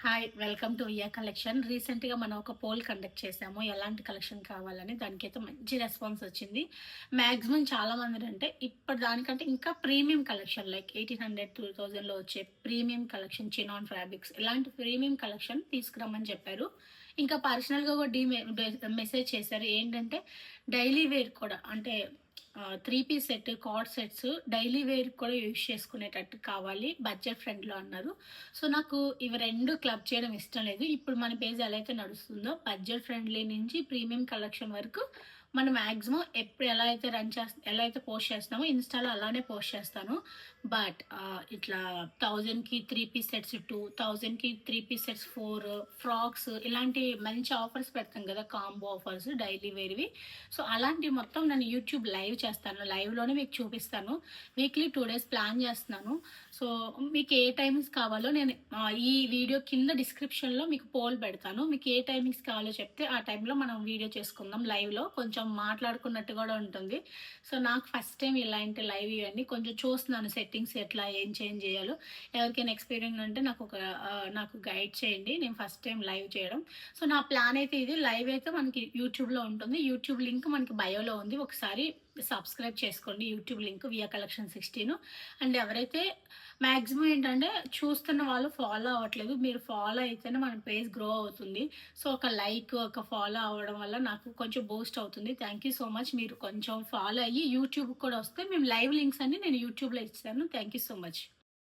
Hi! Welcome to via collection. రీసెంట్‌గా మనం ఒక పోల్ కండక్ట్ చేసాము. ఎలాంటి కలెక్షన్ కావాలని. దానికైతే మంచి రెస్పాన్స్ వచ్చింది. మాక్సిమం చాలామంది ఇప్పటి దానికంటే ఇంకా ప్రీమియం కలెక్షన్ లైక్ 1800, 2000లో వచ్చే ప్రీమియం కలెక్షన్ చినాన్ ఫ్యాబ్రిక్స్ ఇలాంటి ప్రీమియం కలెక్షన్ తీసుకురమ్మని చెప్పారు. ఇంకా పర్సనల్‌గా కూడా మెసేజ్ చేశారు. ఏంటంటే డైలీ వేర్ కూడా అంటే 3 piece set, cord sets daily వేర్‌కి కూడా యూజ్ చేసుకునేటట్టు కావాలి. బడ్జెట్ ఫ్రెండ్‌లో అన్నారు. సో, నాకు ఇవి 2 క్లబ్ చేయడం ఇష్టం లేదు. ఇప్పుడు మన పేజ్ ఎలా అయితే నడుస్తుందో బడ్జెట్ ఫ్రెండ్లీ నుంచి ప్రీమియం కలెక్షన్ వరకు మనం మాక్సిమం ఎప్పుడు ఎలా అయితే పోస్ట్ చేస్తామో ఇన్‌స్టాలో అలానే పోస్ట్ చేస్తాను. బట్ ఇట్లా 1000కి 3 పీస్ సెట్స్ 2, 1000కి 3 పీస్ సెట్స్ 4, ఫ్రాక్స్ ఇలాంటి మంచి ఆఫర్స్ పెడతాం కదా! కాంబో ఆఫర్స్ డైలీ వేర్‌వి. సో, అలాంటివి మొత్తం నేను యూట్యూబ్ లైవ్ చేస్తాను. లైవ్‌లోనే మీకు చూపిస్తాను. వీక్లీ 2 డేస్ ప్లాన్ చేస్తున్నాను. సో, మీకు ఏ టైమింగ్స్ కావాలో నేను ఈ వీడియో కింద డిస్క్రిప్షన్‌లో మీకు పోల్ పెడతాను. మీకు ఏ టైమింగ్స్ కావాలో చెప్తే ఆ టైంలో మనం వీడియో చేసుకుందాం లైవ్‌లో. కొంచెం మాట్లాడుకున్నట్టు కూడా ఉంటుంది. సో, నాకు ఫస్ట్ టైం ఇలాంటి లైవ్ ఇవన్నీ కొంచెం చూస్తున్నాను సెట్టింగ్స్ ఎట్లా ఏం చేంజ్ చేయాలో. ఎవరికైనా ఎక్స్‌పీరియన్స్ ఉంటే నాకు గైడ్ చేయండి. నేను ఫస్ట్ టైం లైవ్ చేయడం. సో, నా ప్లాన్ అయితే ఇది. లైవ్ అయితే మనకి యూట్యూబ్‌లో ఉంటుంది. యూట్యూబ్ లింక్ మనకి బయోలో ఉంది. ఒకసారి సబ్స్క్రైబ్ చేసుకోండి YouTube link via collection 16. And ఎవరైతే మాక్సిమం ఏంటంటే చూస్తున్న వాళ్ళు ఫాలో అవ్వట్లేదు. మీరు ఫాలో అయితేనే మన పేజ్ గ్రో అవుతుంది. సో, ఒక లైక్, ఒక ఫాలో అవ్వడం వల్ల నాకు కొంచెం బూస్ట్ అవుతుంది. Thank you so much. మీరు కొంచెం ఫాలో అయ్యి యూట్యూబ్‌కి కూడా వస్తే మేము లైవ్ లింక్స్ అన్ని నేను యూట్యూబ్‌లో ఇస్తాను. Thank you so much.